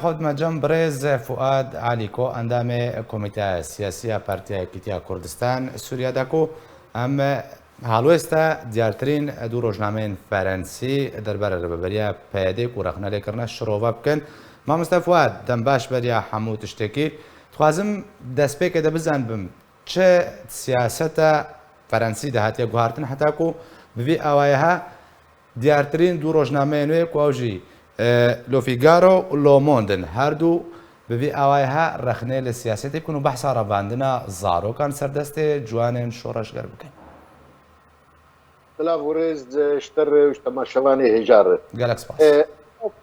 خود مجم برز فؤاد علیکو اندام کمیته سیاسی پارتیا یەکیتیا کوردستان سووریا دەکو ئەم هەڵوێستا دیارترین دوو ڕۆژنامەیەن فەرەنسی دەربارە ڕێبەریا پەیادەیەک و ڕەخنەلێکردنە شڕۆڤە بکەن. مامۆستا فؤاد دەم باش بەریا هەموو تشتێکی دخوازم دەستپێکە دەبزان بم چ سیاسەتە فەرەنسی داهاتیە گوهارتن هەتاکو ببێ ئاوایەها دیارترین دوو ڕۆژنامەیە نوێ کواژی لۆفیگارۆ و لۆمۆندن هەردوو ببێ ئاوایها ڕەخنێ لە سیاسەتی بکەن و بەحسا ڕەباندنە زارۆکان سەردەستێ جوانێن شۆڕەشگەر بکەن. بلا ورز اشتر تماشواني هجار قالك سباس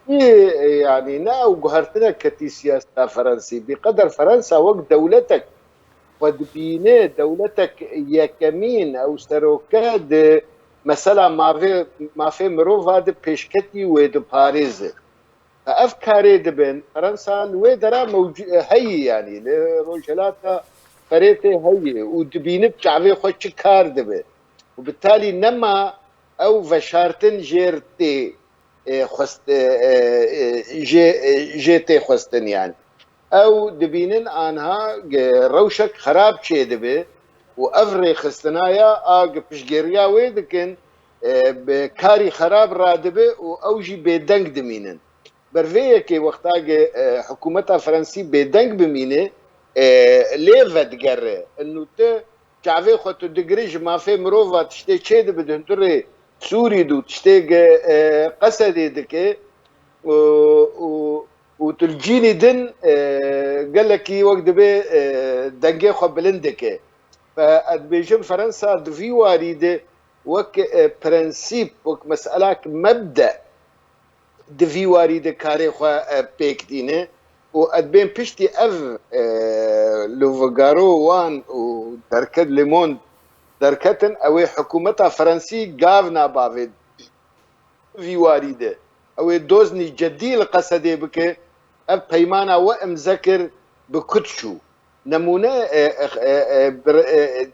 يعني ناو قهرتنا كتي سياسة فرنسي بقدر فرنسا وقت دولتك ودبينه دولتك يكمين او سروكاد مثلا ما في مروف هذا بيشكتي ويد باريس فافكاري دبن فرنسا الويدرا هي يعني روجلاتها فريتي هي ودبينه بشعبي خوش كار دبن وبالتالي نما او فشارتن جيرتي خست جيتي خستن يعني او دبينن انها روشك خراب شي دبي وافري خستنايا اج بشجيريا ويدكن بكاري خراب رادبه واوجي بيدنك دمينن برفيكي وقتا حكومتها فرنسي بيدنك بمينه ليفت قره انه شعبي خطو دقريج ما في مروفا تشتي تشيد بدهن تري سوري دو تشتي قصدي دكي وتلجيني دن قال لك وقت بي دنجي خو بلندكي فأدبيجم فرنسا دفي واريده وك برنسيب وك مسألة مبدأ دفي واريده كاري خو بيك دينه وأدبين بشتي لوفغارو وان ودركت ليمون دركتن أو حكومتها فرنسي قافنا بافيد في واردة أو دوزني جدي القصدي بك أب بيمانا وأمذكر بكتشو نمونة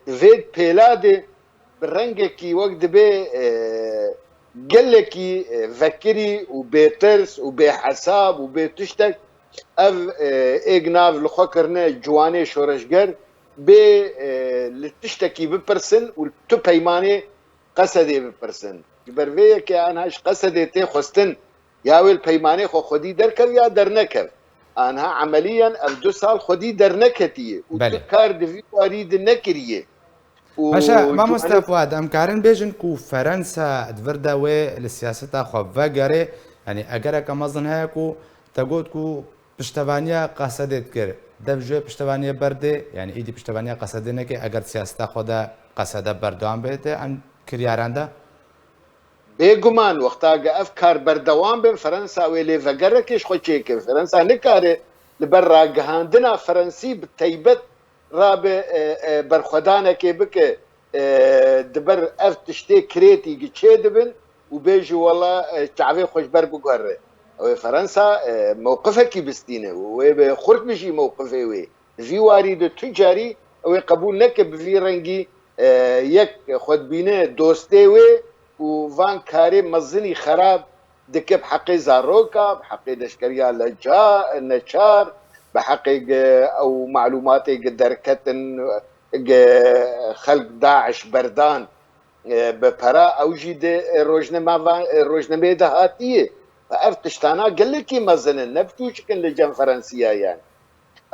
فيد بيلادي برنجكي وقت بي قلكي فكري وبيترس وبحساب وبتشتك اف ايجناف لخوكرنا جواني شورشگر بي لتشتكي ببرسن والتبيماني قصدي ببرسن برفيه كي انهاش قصدي تي خستن ياوي البيماني خو خدي دركر يا درنكر انها عمليا اف 2 سال خدي درنكتي وتكار دفي واريد النكريه باشا ما مستفاد امكارن بيجن كو فرنسا دفردا وي للسياسه خو فغاري يعني اگر كمزن هيكو تقولكو پشتوانیا قصدت کرد دبجه پشتوانیا برده یعنی ایدی پشتوانیا قصده نکه اگر سیاست خدا قصده بردوام بده ان کریارنده بگمان وقتا افکار بردوام بین فرانسا ولی فگرکش خوچه که فرانسا نکاره لبرا گهاندنا فرانسی بتیبت راب برخدانه که بکه دبر اف تشتی کریتی گچه دبن و بیجی والله شعبی خوش بر بگره فرنسا موقفك بستينه وخرت مشي موقفه وي في وارد تجاري او قبول نكب في رنجي يك خد بينه دوستي وي وفان كاري مزني خراب دكب حقي زاروكا بحقي دشكريا نشار بحقي او معلوماتي دركتن خلق داعش بردان بپرا اوجي روجنامه دهاتيه فافتشتانا قال لك مزن نفتوش كن لجان فرنسيه يعني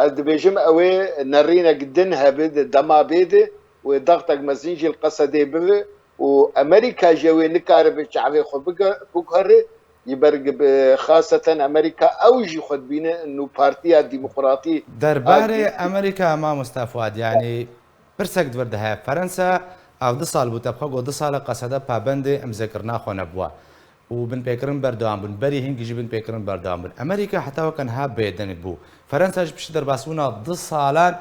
الدبيجم اوي نرينا قدنها بد دما بيد وضغطك مزنجي القصدي به وامريكا جوي نكارب شعبي خو بكر يبرق خاصه امريكا اوجي خد بينا انه بارتيا ديمقراطي درباري امريكا ما مستفاد يعني برسك دبردها فرنسا او 2 سال بوتبخو 2 سال قصده پابند امذكرنا خو نبوا وبن بيكرن بردوام بن بري هنجي بن بيكرن بردوام بن امريكا حتى وكان هاب بيدن بو فرنسا بش درباسونا 2 سالان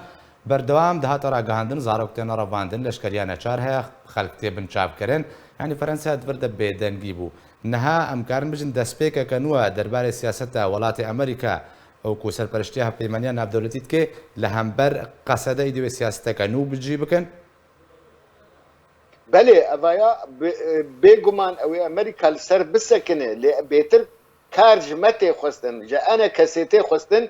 بردوام ده ترى غاندن زاروكتن رواندن لشكريانا چارها خلقتي بن چاب كرن يعني فرنسا دبرد بيدن جيبو نها امكارن بجن دسبيكا كانوا دربار سياسه ولات امريكا او کو سرپرشتيها بيمانيا ناب دولتيت كي لهمبر قصده دي سياسه كانوا بجيبكن بله اویا بگمان اوی امریکا سر بسکنه لی بیتر كارج متى خستن جا أنا كسيتي خستن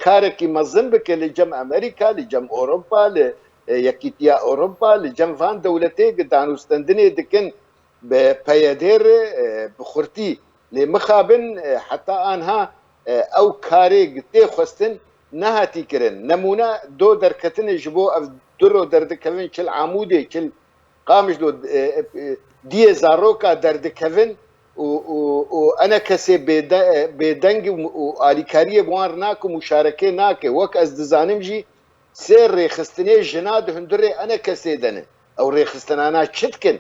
كارك مظن بك لجم أمريكا لجم أوروبا يكيتيا أوروبا لجم فان دولتي قدانو استندني دكن ببيادير بخورتي لمخابن حتى أنها أو كاري قتي خستن نهاتي كرن نمونا دو دركتن جبو أف درو دردكفن كل عمودي كل قامش لو دي زاروكا دردكفن وانا كسي بدنج واليكاريه بوار ناك ومشاركه ناك وك از دزانمجي سير ريخستني جناد هندري انا كسي دنه او ريخستنانا تشتكن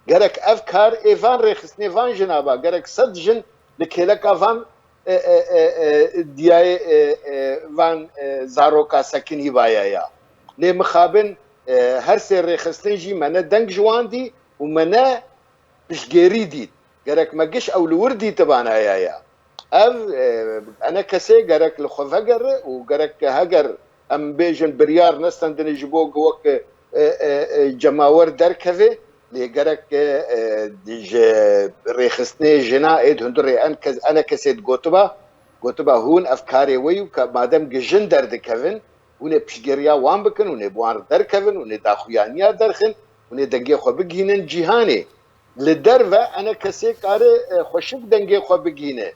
قالك افكار ايفان ريخستني فان جنابا قالك صدجن لكيلك افان دياي فان زاروكا سكني بايا لي مخابن هر سير ريخستني جي منا دنج جواندي ومنا بشجيري دي قالك ما جيش او الوردي تبعنا يا انا كسي قالك لخفقر وقالك هقر ام بيجن بريار نستندن يجيبوه وك جماور دركفه اللي قالك ريخستني جنائد هندري انا كسيت قوتبا هون افكاري ويو مادام جن دردكفن وني بشجيريا وان بكن وني بوان دركفن وني داخويانيا درخن وني دنجي خو بجينن جيهاني للدرفة أنا كسي قاري خوشك دنجي خو بجينه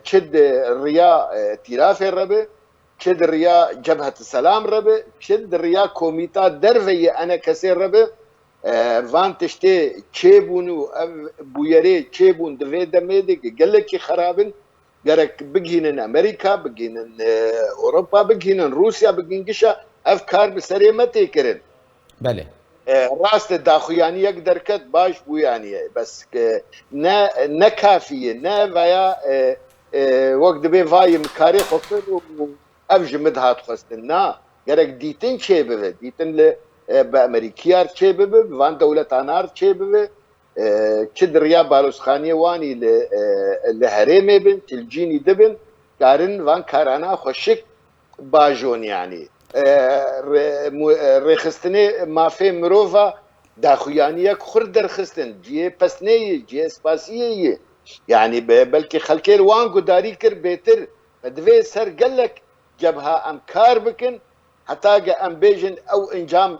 تشد الرياء تلافي الربي تشد الرياء جبهة السلام ربي تشد الرياء كوميتا درفة أنا كسي الربي فان تشتي تشيبون بويري تشيبون دفي دميدك قالك خرابن قالك بجينن أمريكا بجينن أوروبا بجينن روسيا بجين قشا أفكار بسرية ما تيكرن بله راست داخویانی یک درکت باش بویانیه بس نه کافیه نه ویا وقت به وای مکاری خفر و افج مدهات خستن نه گرک دیتن چه بوه دیتن به امریکیار چه بوه وان دولتانار چه بوه چه دریا بالوسخانی وانی لهرمه بن تلجینی دبن کارن وان کارانا خوشک باجون يعني رخستني ما في مروفا داخويانيك خردر خستن جي بسنيه جي اسباسيه يعني بلكي خلكيل وانكو داري كر بيتر بدفي سر قالك جبها امكار بكن حتى ام بيجن او انجام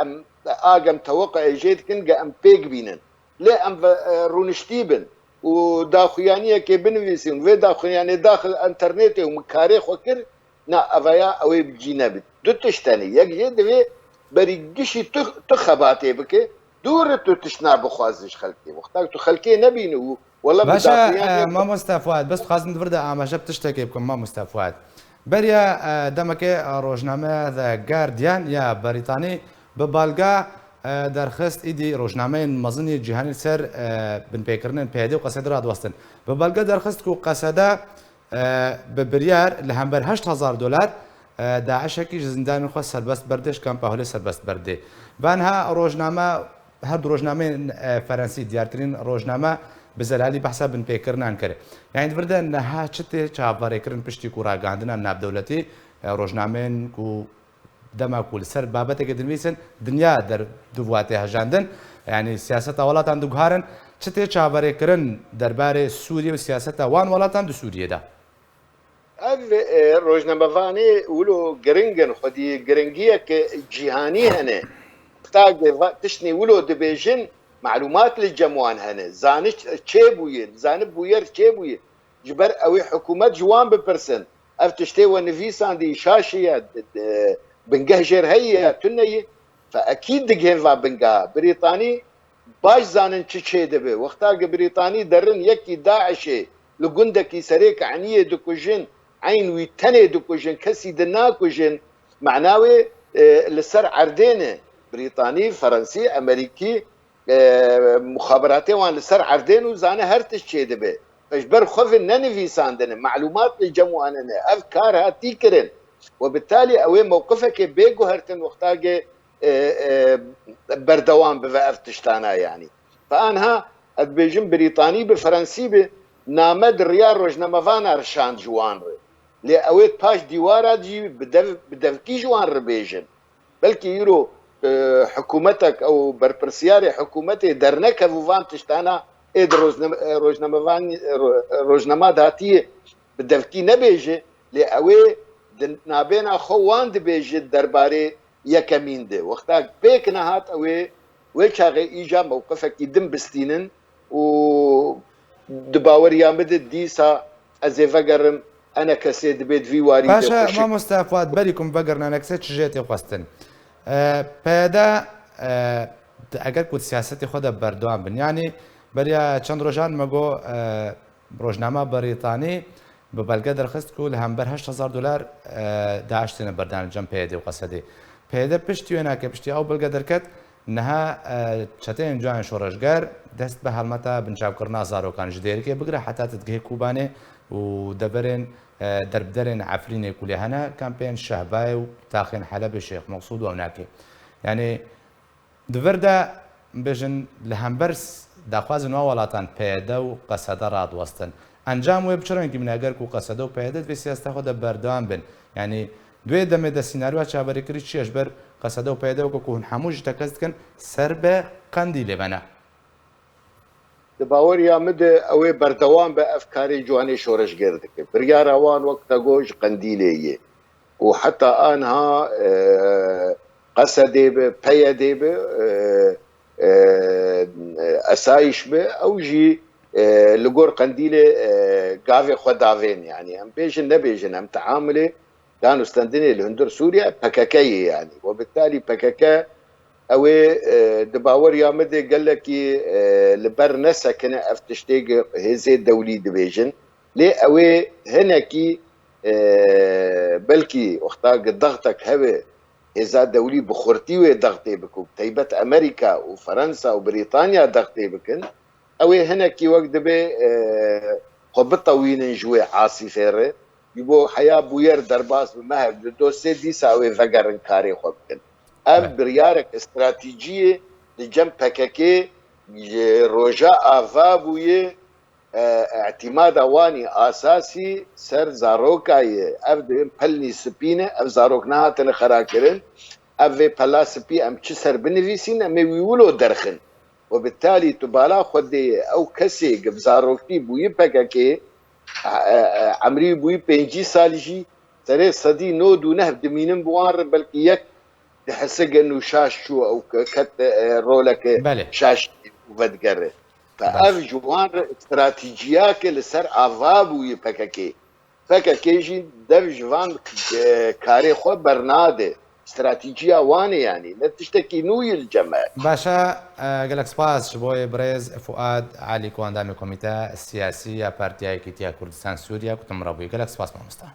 ام اقم توقع جيتكن ام بيك بينن لا ام رونشتيبن وداخويانيه كي بنفيسين في داخوياني داخل انترنت ومكاري خوكر نا افايا اوي بجينابت دو تشتاني يك جد في بريقشي تخباتي بك دور تشنا بخوازش خلكي وقتك تخلكي نبينو والله باشا ما مستفاد بس خازن فردا عماشه بتشتكي بكم ما مستفاد بريا دمك روجنامه ذا جارديان يا بريطاني ببالغا درخست ایدی روزنامه مزنی جهانی سر بن پیکرنن پیاده و قصد را دوستن ببالغا درخست کو قصده ببریار لهمبر $8,000 داعش کی زندان خو سربست بردش کم پهله سربست برده وانها روزنامه هر روزنامه فرانسی دیارترین روزنامه بزلالی بحثا بن پیکرنن کرد یعنی برده نه چته چاباره کردن پشتی کو راگاندن ناب دولتی روزنامه کو دما كل سر بابته قد نويسن دنيا در دواتي هجاندن يعني سياسة ولاتان دوغهارن چته چاوره کرن درباره سوريا و سياسة وان ولاتان دو سوريا دا اف روزنامه فاني ولو جرينجن خدي جرينجيه كجهاني هنا تاج تشني ولو دبيجن معلومات للجموان هنا زانش تشيبوين زانب بوير تشيبوين جبر اوي حكومه جوان ببرسن اف تشتي ونفيسان دي شاشيه بنجه جر هي تنية فأكيد دقين فا بنجه بريطاني باش زانن تشي دبي وقتا بريطاني درن يكي داعشي لقندكي سريك عنية دكوجين عين ويتني دكوجين كسي دناكوجين معناوي لسر عردينه بريطاني فرنسي أمريكي مخابراتي وان لسر عردين وزانه هرتش تشي دبي فجبر خوف ننفي ساندن معلومات للجمواننا أفكارها تيكرن وبالتالي اوي موقفك بيجو هرتن وقتاجي بردوان بفافتشتانا يعني فانها ادبيجن بريطاني بفرنسي نامد ريال روجنامه فانا رشان جوان لي اويت باش ديوارا جي بدفكي جوان ربيجن بلكي يرو حكومتك او بربرسياري حكومتي درنك فوفان تشتانا ئێد ڕۆژنەما داتی بدەفتی نەبێژێ لێ ئەوێ نابێنا خۆوان دەبێژێت دەربارەی یەکەمین دێ وەختا پێک نەهات ئەوێ وێ چاغێ ئیجا مووقفێکی دم بستینن و دباوەریان بدت دیسا ئەزێ ڤەگەڕم ئەنە کەسێ دەبێت ویواری باشە مامۆستا فواد بەریکم بەگەڕنانەکسە چ ژێتی خواستن پێدا ئەگەر کوت سیاسەتی خۆدا بەردەوام بن ینی بەریا چەند ڕۆژان مەگۆ ڕۆژنامە بەریتانی بە بەلگە دەرخست و لە هەمبەر 8,000 دلار داشتێنە بەردان جەم پێدە و قەسەدی پێدە پشتی وێ ناکە پشتی ئەو بەلگە دەرکەت نەها چەتەیان جوان شۆڕژگەر دەست بە هەڵمەتە بنچاوکردنا زارۆکان ژ دێرکێ بگرە حتاتت گەهێ کوبانێ و دەبەرێن دەربدەرێن عفرینێک و لێ هەنا کامپێن شەهبای و تاخێن حەلەبی شێخ مەقسوود و ناکێ یعنی دڤەردا بێژن لە هەمبەر داخوازن وا وڵاتان پێدە و قەسەدە ڕادوەستن ئەنجام وێ بچڕێنکی مناگەرک و قەسەدە و پێدە دوێ سیاستا خۆدا بەردەوام بن ینی دوێ دەمێدە سیناریوە چاوەڕێکردی چێش بەر قەسەدە و پێدە و کۆکوون هەموو ژتەکەس دکەن سەر بە قەندی لێبەنە باوەریان بدە ئەوێ بەردەوام بە ئەفکاری جوانی شۆڕژگەر دەکرد بریاراوان وەک دەگۆژ قەندی لێیە و حتا ئانها قەسە دێبێ پەیە دێبێ ئەسایش بێ ئەو ژی li gor qendîlê gavê xwe davên yanî em bêjin nebêjin em teamülê yan ûstendinê li hundir Sûriye PKK'yê yanî webitalî PKK ew ê di baweriya me de gelekî li ber nesekine ev tiştê hêzê dewlî dibêjin lê ew ê hinekî belkî wexta dextek heve hêza dewlî bi xurtî wê dextê bikû teybet Amerîka û Fransa û Brîtanya dextê bikin ئەوێ هەنێکی وەک دەبێ خۆ بتەوینن ji wê asîfêrê ji bo heya bûyer derbas bi me hev li dosê dîsa ew ê vegerin karê xwe bikin ev biryarek stratîjiyê li cem PKK ji roja ava bûye اعتمادا wanî asasî ser zarokayê ev dibin pelnî spîne ev zarok nehatine xerakirin ev vê pela spî em çi ser binivîsîn em ê wî wilo derxin وبالتالي تبالا خدي او كسي بزاروكتي بوي بكاكي عمري بوي بنجي سالجي ترى صدي نو دو نهب دمينن بوار بلكي يك تحسق انه شاش شو او كت رولك شاش وبدقره فاف جوان استراتيجياك لسر افابوي بكاكي جي دف جوان كاري خو برناده استراتیجیا وانێ ینی لە تشتێکی نووی الجەمە باشە گەلک سپاس بۆی برێز فواد علی کۆندامی کۆمیتە سیاسی یا پارتیایەکی تیا کوردستان سووریا کوتم ڕەبووی گەلک سپاس مامۆستا